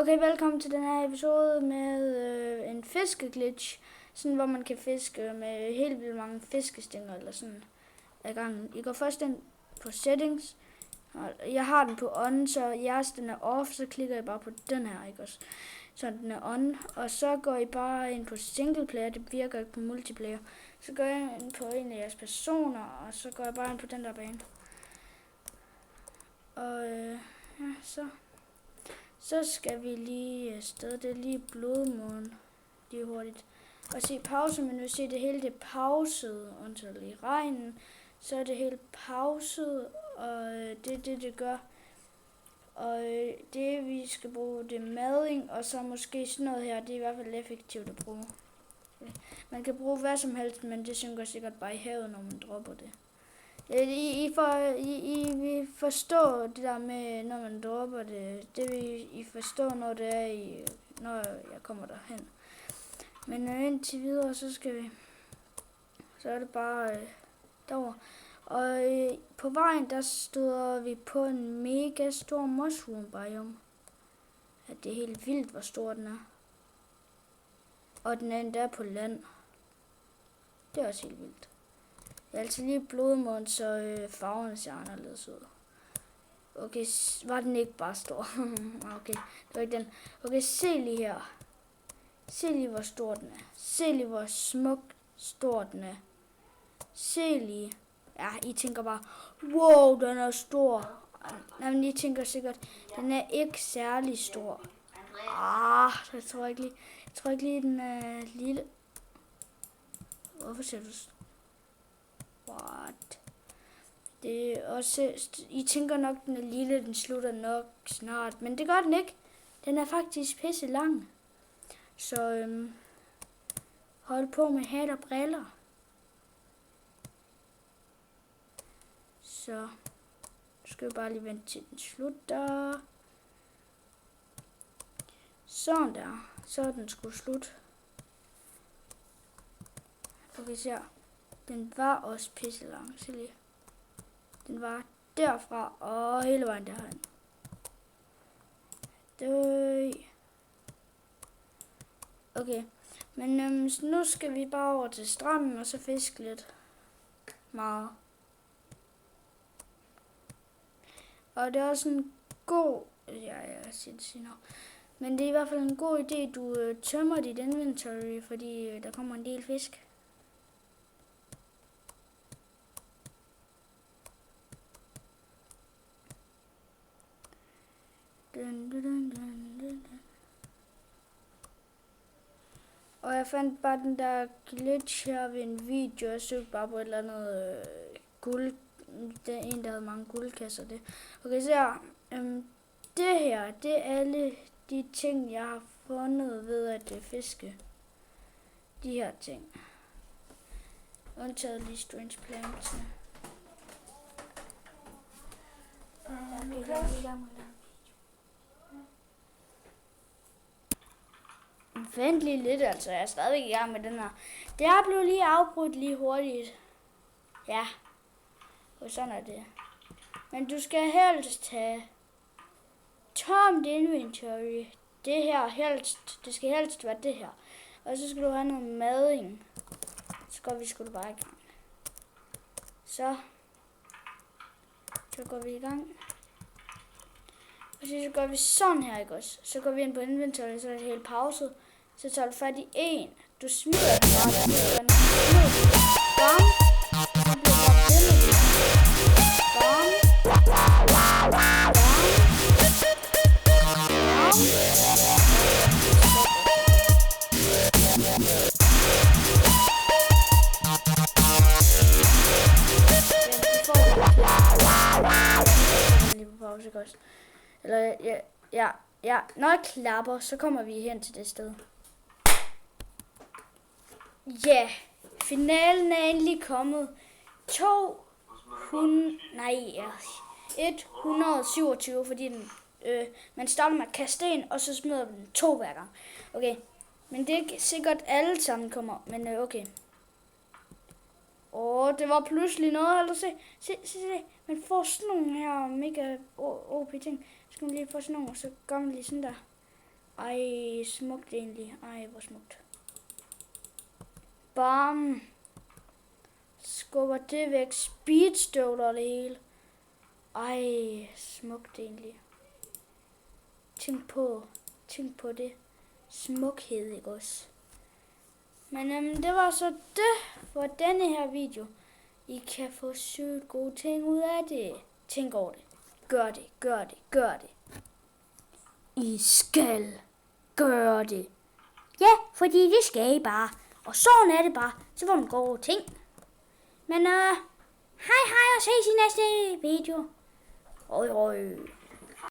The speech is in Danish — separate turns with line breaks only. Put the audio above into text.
Okay, velkommen til den her episode med en fiskeglitch, sådan hvor man kan fiske med helt vildt mange fiskestænger eller sådan ad gangen. I går først ind på settings, og jeg har den på on, så jeres den er off, så klikker jeg bare på den her, ikke også? Så den er on, og så går I bare ind på single player, det virker ikke på multiplayer. Så går jeg ind på en af jeres personer, og så går jeg bare ind på den der bane. Og ja, så skal vi lige afsted. Det er lige blodmånen. Lige hurtigt. Og se pause, men hvis I det hele det er pauset, undtagen lige regnen, så er det helt pauset, og det er det gør. Og det vi skal bruge, det er mading, og så måske sådan noget her, det er i hvert fald effektivt at bruge. Man kan bruge hvad som helst, men det synker sikkert bare i havet, når man dropper det. I vil forstå det der med, når man dropper det. Det vil I forstå, når det er når jeg kommer derhen. Men indtil videre, så er det bare derovre. Og på vejen, der stod vi på en mega stor mushroom biome. Ja, det er helt vildt, hvor stor den er. Og den er endda på land. Det er også helt vildt. Jeg er altså lige blodmåne, så farven ser anderledes ud. Okay, var den ikke bare stor? Okay, det var ikke den. Okay, se lige her. Se lige, hvor stor den er. Se lige, hvor smuk stor den er. Se lige. Ja, I tænker bare, wow, den er stor. Men I tænker sikkert, den er ikke særlig stor. Jeg tror ikke lige, den er lille. Hvorfor ser du What? Det er også, I tænker nok, den er lille, den slutter nok snart, men det gør den ikke. Den er faktisk pisse lang. Så hold på med hat og briller. Så skal vi bare lige vente til den slutter. Sådan der. Så er den skulle slut. Og vi ser, den var også pisse lang. Se lige. Den var derfra og hele vejen derhen. Okay, men nu skal vi bare over til stranden og så fiske lidt meget. Og det er også en god, jeg siger noget. Men det er i hvert fald en god idé, du tømmer dit inventory, fordi der kommer en del fisk. Og jeg fandt bare den der glitch her ved en video. Jeg søgte bare på et eller andet guld. Det er en, der havde mange guldkasser. Det. Okay, så her. Det her, det er alle de ting, jeg har fundet ved at fiske. De her ting. Undtaget lige strange plants. Vent lige lidt, altså. Jeg er stadig i gang med den her. Det er blevet lige afbrudt lige hurtigt. Ja. Og sådan er det. Men du skal helst have tomt inventory. Det skal helst være det her. Og så skal du have noget mading. Så går vi sgu bare i gang. Så går vi i gang. Og så går vi sådan her, ikke også? Så går vi ind på inventory, så er det helt pauset. Så tager du fat i en. Du smider den bare. Bam. Så bliver det eller ja, når jeg klapper, så kommer vi hen til det sted. Ja, finalen er endelig kommet. 127, fordi man starter med at kaste en, og så smider den 2 hver gang. Okay, men det er ikke sikkert alle sammen kommer, men okay. Det var pludselig noget, eller se. Man får sådan nogle her mega OP ting. Så skal man lige få sådan nogle, og så gør man lige sådan der. Ej, smukt egentlig. Ej, hvor smukt. Bam. Skubber det væk. Speedstøvler det hele. Ej, smukt egentlig. Tænk på det. Smukhed, ikke også? Men det var så det for denne her video. I kan få sygt gode ting ud af det. Tænk over det. Gør det. I skal gøre det. Ja, fordi det skal I bare. Og sådan er det bare. Så får man gode ting. Men hej og ses i næste video. Hej.